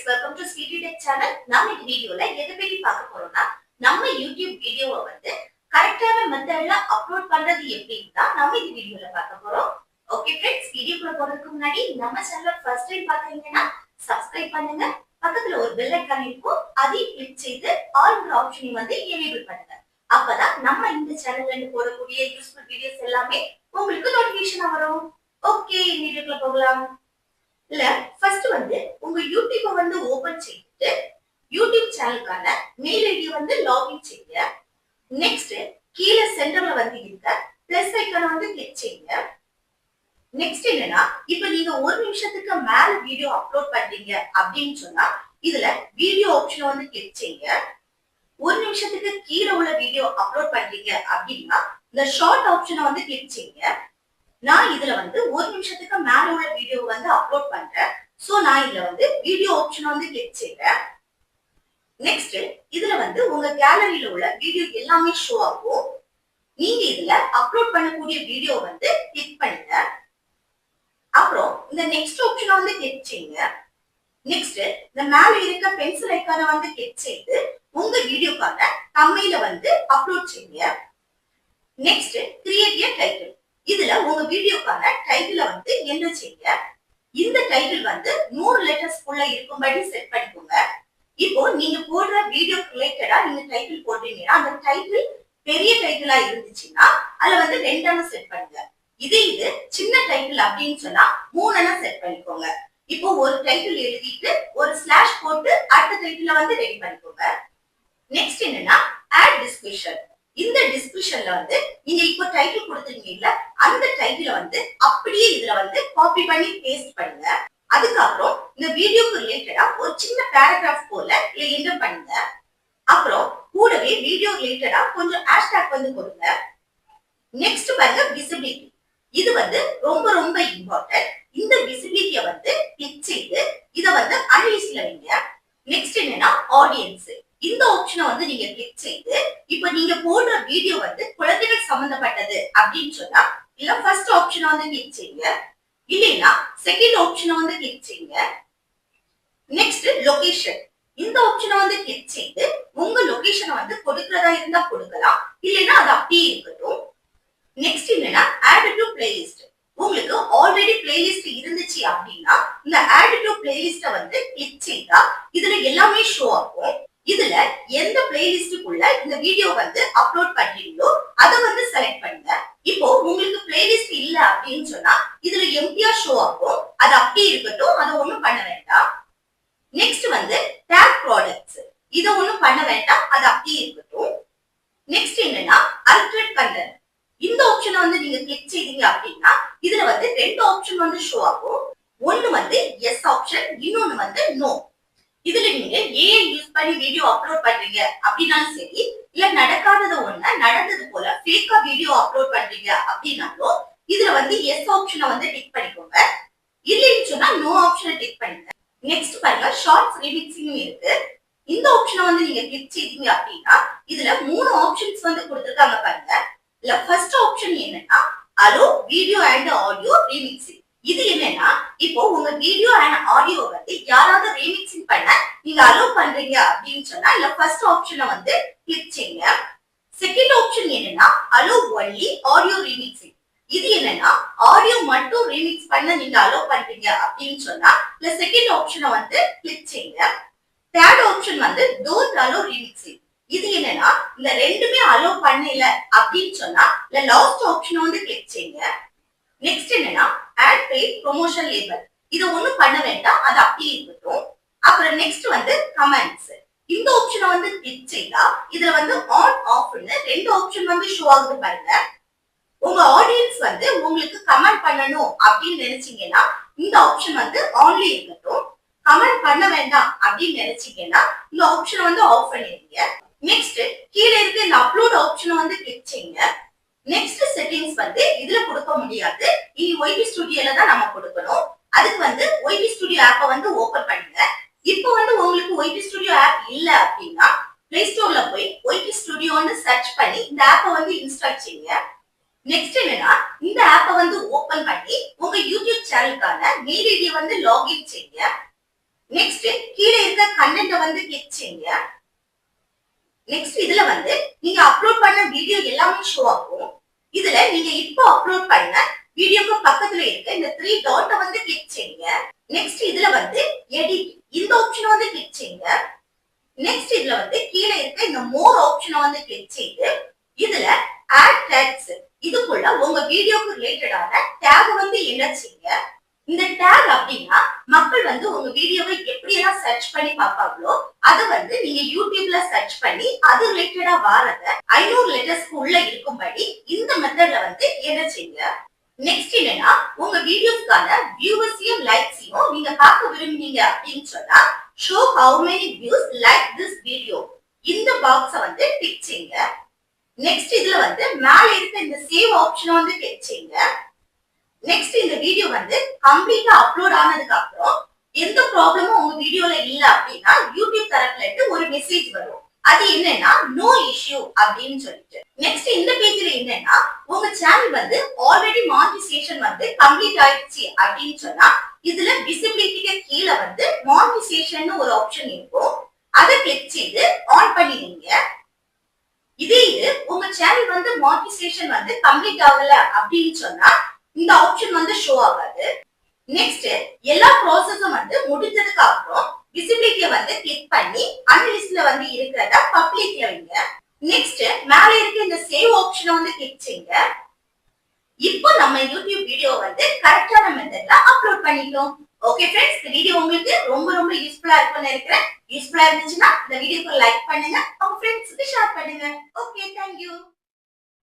welcome to Speedy Tech channel. நாம இந்த வீடியோல எதை பத்தி பார்க்க போறோம்னா நம்ம YouTube வீடியோவை வந்து கரெக்டான மெத்தட்ல அப்லோட் பண்றது எப்படின்னு தான் நம்ம இந்த வீடியோல பார்க்க போறோம். ஓகே फ्रेंड्स, வீடியோக்குள்ள போறதுக்கு முன்னாடி நம்ம சேனலை ஃபர்ஸ்ட் டைம் பார்க்கறீங்கன்னா சப்ஸ்கிரைப் பண்ணுங்க. பக்கத்துல ஒரு பெல் ஐகான் இருக்கும், அதையும் கிளிக் செய்து ஆல்ங்கிற ஆப்ஷனை வந்து எனேபிள் பண்ணுங்க. அப்பதான் நம்ம இந்த சேனல்ல இருந்து போடக்கூடிய யூஸ்ஃபுல் வீடியோஸ் எல்லாமே உங்களுக்கு நோட்டிஃபிகேஷன் வரும். ஓகே, வீடியோக்குள்ள போகலாம். இல்ல ஃபர்ஸ்ட் வந்து உங்க யூடியூபை வந்து ஓபன் செய்துட்டு யூடியூப் சேனலுக்கான மெயில் ஐடி வந்து லாகின் செய்யுங்க. நெக்ஸ்ட் கீழ சென்டர்ல வந்து இருக்க பிளஸ் ஐகானை வந்து கிளிக் செய்யுங்க. நெக்ஸ்ட் என்னன்னா, இப்ப நீங்க ஒரு நிமிஷத்துக்கு மேல வீடியோ அப்லோட் பண்றீங்க அப்படின்னு சொன்னா இதுல வீடியோ ஆப்ஷனை வந்து கிளிக் செய்யுங்க. ஒரு நிமிஷத்துக்கு கீழே உள்ள வீடியோ அப்லோட் பண்றீங்க அப்படின்னா இந்த ஷார்ட் ஆப்ஷனை வந்து கிளிக் செய்யுங்க. நான் இதுல வந்து ஒரு நிமிஷத்துக்கு மேல உள்ள வீடியோ வந்து அப்லோட் பண்றேன். சோ நான் இதுல வந்து வீடியோ ஆப்ஷன் வந்து கிளிக் செய்றேன். நெக்ஸ்ட் இதுல வந்து உங்க கேலரியில உள்ள வீடியோ எல்லாமே ஷோ ஆகும். நீங்க இதுல அப்லோட் பண்ணக்கூடிய வீடியோ வந்து கிளிக் பண்ணுங்க. அப்புறம் இந்த நெக்ஸ்ட் ஆப்ஷனை வந்து கிளிக் செய்யுங்க. நெக்ஸ்ட் இந்த மேல இருக்க பென்சில் ஐகானை வந்து கிளிக் செய்து உங்க வீடியோக்கான தம்ப்நெயில வந்து அப்லோட் செய்யுங்க. நெக்ஸ்ட் கிரியேட் எ டைட்டில், இதுல உங்க வீடியோக்கான டைட்டில வந்து என்டர் செய்யுங்க. இந்த டைட்டில் வந்து 100 லெட்டர்ஸ் குள்ள இருக்கும்படி செட் பண்ணிக்கோங்க. இப்போ நீங்க போடுற வீடியோ ரிலேட்டடா நீங்க டைட்டில் போடுறீங்கன்னா அந்த டைட்டில் பெரிய டைட்டிலா இருந்துச்சுன்னா அதுல வந்து 2 செட் பண்ணுங்க. இது சின்ன டைட்டில் அப்படின்னு சொன்னா 3 செட் பண்ணிக்கோங்க. இப்போ ஒரு டைட்டில் எழுதிட்டு ஒரு ஸ்லாஷ் போட்டு அடுத்த டைட்டில வந்து ரெடி பண்ணிக்கோங்க. நெக்ஸ்ட் என்னன்னா ஆட் டிஸ்கிரிப்ஷன். இந்த டிஸ்கிரிப்ஷன்ல வந்து நீங்க இப்போ டைட்டில் கொடுத்துருக்கீங்கல்ல அந்த டைட்டில வந்து அப்படியே இதுல வந்து காப்பி பண்ணி பேஸ்ட் பண்ணுங்க. அதுக்கப்புறம் இந்த வீடியோக்கு ரிலேட்டடா ஒரு சின்ன பேராகிராஃப் போல இதுல என்டர் பண்ணுங்க. அப்புறம் கூடவே வீடியோ ரிலேட்டடா கொஞ்சம் ஹேஷ்டேக் வந்து கொடுங்க. நெக்ஸ்ட் பாருங்க விசிபிலிட்டி, இது வந்து ரொம்ப ரொம்ப இம்பார்ட்டன்ட். இந்த விசிபிலிட்டியை வந்து கிளிக் செய்து இதை வந்து அன்லிஸ்ட்ல வைங்க. நெக்ஸ்ட் என்னன்னா ஆடியன்ஸ், இந்த ஆப்ஷனை வந்து நீங்க கிளிக் செய்து இப்ப நீங்க போடுற வீடியோ வந்து குழந்தைகள் சம்பந்தப்பட்டது அப்படின்னு சொன்னா இல்ல ஃபர்ஸ்ட் ஆப்ஷனை வந்து கிளிக் செய்யுங்க, இல்லைன்னா செகண்ட் ஆப்ஷனை வந்து கிளிக் செய்யுங்க. நெக்ஸ்ட் லொகேஷன், இந்த ஆப்ஷனை வந்து கிளிக் செய்து உங்க லொகேஷனை வந்து கொடுக்கறதா இருந்தா கொடுக்கலாம், இல்லைன்னா அது அப்படியே இருக்கட்டும். நெக்ஸ்ட் என்னன்னா ஆட் டு பிளேலிஸ்ட், உங்களுக்கு ஆல்ரெடி பிளேலிஸ்ட் இருந்துச்சு அப்படின்னா இந்த ஆட் டு பிளேலிஸ்ட வந்து கிளிக் செய்தா இதுல எல்லாமே ஷோ ஆகும். இதுல எந்த பிளேலிஸ்டுக்குள்ள இந்த வீடியோ வந்து அப்லோட் பண்றீங்களோ அதை வந்து செலக்ட் பண்ணுங்க. இப்போ உங்களுக்கு பிளேலிஸ்ட் இல்ல அப்படின்னு சொன்னா இதுல எம்டியா ஷோ ஆகும், அது அப்படியே இருக்கட்டும், அதை ஒண்ணும் பண்ண வேண்டாம். நெக்ஸ்ட் வந்து டேக் ப்ராடக்ட்ஸ், இதை ஒண்ணும் பண்ண வேண்டாம், அது அப்படியே இருக்கட்டும். நெக்ஸ்ட் என்னன்னா அல்டர்ட் கண்டென்ட், இந்த ஆப்ஷனை வந்து நீங்க கிளிக் செய்தீங்க அப்படின்னா இதுல வந்து 2 ஆப்ஷன் வந்து ஷோ ஆகும். ஒன்னு வந்து எஸ் ஆப்ஷன், இன்னொன்னு வந்து நோ. இதுல நீங்க ஏஐ யூஸ் பண்ணி வீடியோ அப்லோட் பண்றீங்க அப்படின்னாலும் சரி, இல்ல நடக்காதது ஒண்ணு நடந்தது போல ஃபேக்கா வீடியோ அப்லோட் பண்றீங்க அப்படின்னாலும் இதுல வந்து எஸ் ஆப்ஷனை வந்து டிக் பண்ணிக்கோங்க, இல்லைன்னு சொன்னா நோ ஆப்ஷனை டிக் பண்ணுங்க. நெக்ஸ்ட் பாருங்க ஷார்ட்ஸ் ரிமிக்ஸிங் இருக்கு. இந்த ஆப்ஷனை வந்து நீங்க கிளிக் செய்தீங்க அப்படின்னா இதுல 3 ஆப்ஷன்ஸ் வந்து கொடுத்திருக்காங்க பாருங்க. இல்ல ஃபர்ஸ்ட் ஆப்ஷன் என்னன்னா allow video and audio remixing. இது என்னன்னா இப்போ உங்க வீடியோ அண்ட் ஆடியோ வந்து யாராவது ரீமிக்ஸிங் பண்ண நீங்க அலோ பண்றீங்க அப்படின்னு சொன்னா இல்ல ஃபர்ஸ்ட் ஆப்ஷனை வந்து கிளிக் செய்யுங்க. செகண்ட் ஆப்ஷன் என்னன்னா அலோ ஒன்லி ஆடியோ ரீமிக்ஸிங். இது என்னன்னா ஆடியோ மட்டும் ரீமிக்ஸ் பண்ண நீங்க அலோ பண்றீங்க அப்படின்னு சொன்னா இல்ல செகண்ட் ஆப்ஷனை வந்து கிளிக் செய்யுங்க. தேர்ட் ஆப்ஷன் வந்து டோன்ட் அலோ ரீமிக்ஸிங். இது என்னன்னா இந்த ரெண்டுமே அலோ பண்ணல அப்படின்னு சொன்னா இல்ல லாஸ்ட் ஆப்ஷனை வந்து கிளிக் செய்யுங்க. நெக்ஸ்ட் என்னன்னா ஆட் பெய்ட் ப்ரொமோஷன் லேபல், இத ஒண்ணும் பண்ண வேண்டாம், அது அப்படியே இருக்கட்டும். அப்புறம் நெக்ஸ்ட் வந்து கமெண்ட்ஸ், இந்த ஆப்ஷனை வந்து கிளிக் செய்தா இதுல வந்து ஆன் ஆஃப்னு 2 ஆப்ஷன் வந்து ஷோ ஆகுது பாருங்க. உங்க ஆடியன்ஸ் வந்து உங்களுக்கு கமெண்ட் பண்ணணும் அப்படின்னு நினைச்சீங்கன்னா இந்த ஆப்ஷன் வந்து ஆன்ல இருக்கட்டும், கமெண்ட் பண்ண வேண்டாம் அப்படின்னு நினைச்சீங்கன்னா இந்த ஆப்ஷனை வந்து ஆஃப் பண்ணிடுங்க. நெக்ஸ்ட் கீழே இருக்க இந்த அப்லோட் ஆப்ஷனை வந்து கிளிக் செய்யுங்க. நெக்ஸ்ட் செட்டிங்ஸ் வந்து இதுல கொடுக்க முடியாது, இனி ஒய்டி ஸ்டுடியோல தான் நம்ம கொடுக்கணும். அதுக்கு வந்து ஒய்டி ஸ்டுடியோ ஆப்பை வந்து ஓபன் பண்ணுங்க. இப்போ வந்து உங்களுக்கு ஒய்டி ஸ்டுடியோ ஆப் இல்ல அப்படின்னா பிளே ஸ்டோர்ல போய் ஒய்டி ஸ்டுடியோன்னு சர்ச் பண்ணி இந்த ஆப்பை வந்து இன்ஸ்டால் செய்யுங்க. நெக்ஸ்ட் என்னன்னா இந்த ஆப்பை வந்து ஓபன் பண்ணி உங்க யூடியூப் சேனலுக்கான மெயில் ஐடியை வந்து லாகின் செய்யுங்க. நெக்ஸ்ட் கீழ இருக்க கண்டென்ட் வந்து கிளிக் செய்யுங்க. நெக்ஸ்ட் இதுல வந்து நீங்க அப்லோட் பண்ண வீடியோ எல்லாமே ஷோ ஆகும். இதுல நீங்க இப்போ அப்லோட் பண்ண வீடியோக்கு பக்கத்துல இருக்க இந்த 3 டாட் வந்து கிளிக் செய்யுங்க. நெக்ஸ்ட் இதுல வந்து எடிட் இந்த ஆப்ஷன் வந்து கிளிக் செய்யுங்க. நெக்ஸ்ட் இதுல வந்து கீழ இருக்க இந்த மோர் ஆப்ஷன் வந்து கிளிக் செய்து இதுல ஆட் டேக்ஸ் இதுக்குள்ள உங்க வீடியோக்கு ரிலேட்டடான டேக் வந்து என்டர் செய்யுங்க. இந்த டேக் அப்படின்னா மக்கள் வந்து உங்க வீடியோவை எப்படி எல்லாம் சர்ச் பண்ணி பார்ப்பாங்களோ அதை வந்து நீங்க யூடியூப்ல சர்ச் பண்ணி அது ரிலேட்டடா வாரத 500 லெட்டர்ஸ்க்கு உள்ள இருக்கும்படி இந்த மெத்தட்ல வந்து என்டர் செய்யுங்க. நெக்ஸ்ட் என்னன்னா உங்க வீடியோஸ்க்கான வியூவர்ஸையும் லைக்ஸையும் நீங்க பார்க்க விரும்புனீங்க அப்படின்னு சொன்னா show how many views like this video இந்த பாக்ஸை வந்து டிக் செய்யுங்க. நெக்ஸ்ட் இதுல வந்து மேல இருக்க இந்த சேவ் ஆப்ஷன் வந்து கிளிக் செய்யுங்க. நெக்ஸ்ட் இந்த வீடியோ வந்து கம்ப்ளீட்டா அப்லோட் ஆனதுக்கு அப்புறம் எந்த ப்ராப்ளமும் உங்க வீடியோல இல்ல அப்படின்னா யூடியூப் தரப்புல இருந்து ஒரு மெசேஜ் வரும். அது என்னன்னா நோ இஷ்யூ அப்படின்னு சொல்லிட்டு. நெக்ஸ்ட் இந்த பேஜ்ல என்னன்னா உங்க சேனல் வந்து ஆல்ரெடி மானிட்டைசேஷன் வந்து கம்ப்ளீட் ஆயிடுச்சு அப்படின்னு சொன்னா இதுல விசிபிலிட்டிக்கு கீழ வந்து மானிட்டைசேஷன் ஒரு ஆப்ஷன் இருக்கும். அதை கிளிக் செய்து ஆன் பண்ணிடுங்க. இதே இது உங்க சேனல் வந்து மானிட்டைசேஷன் வந்து கம்ப்ளீட் ஆகல அப்படின்னு சொன்னா இந்த ஆப்ஷன் வந்து ஷோ ஆகாது. நெக்ஸ்ட் எல்லா ப்ராசஸும் வந்து முடிஞ்சதுக்கு அப்புறம் விசிபிலிட்டியை வந்து கிளிக் பண்ணி அன்லிஸ்ட்ல வந்து இருக்கிறத பப்ளிக்ல வைங்க. நெக்ஸ்ட் மேல இருக்க இந்த சேவ் ஆப்ஷனை வந்து கிளிக் செய்யுங்க. இப்போ நம்ம யூடியூப் வீடியோ வந்து கரெக்டான மெத்தட்ல அப்லோட் பண்ணிட்டோம். ஓகே ஃப்ரெண்ட்ஸ், இந்த வீடியோ உங்களுக்கு ரொம்ப ரொம்ப யூஸ்ஃபுல்லா இருக்கும்னு நினைக்கிறேன். யூஸ்ஃபுல்லா இருந்துச்சுன்னா இந்த வீடியோக்கு லைக் பண்ணுங்க, உங்க ஃப்ரெண்ட்ஸ்க்கு ஷேர் பண்ணுங்க. Okay, thank you.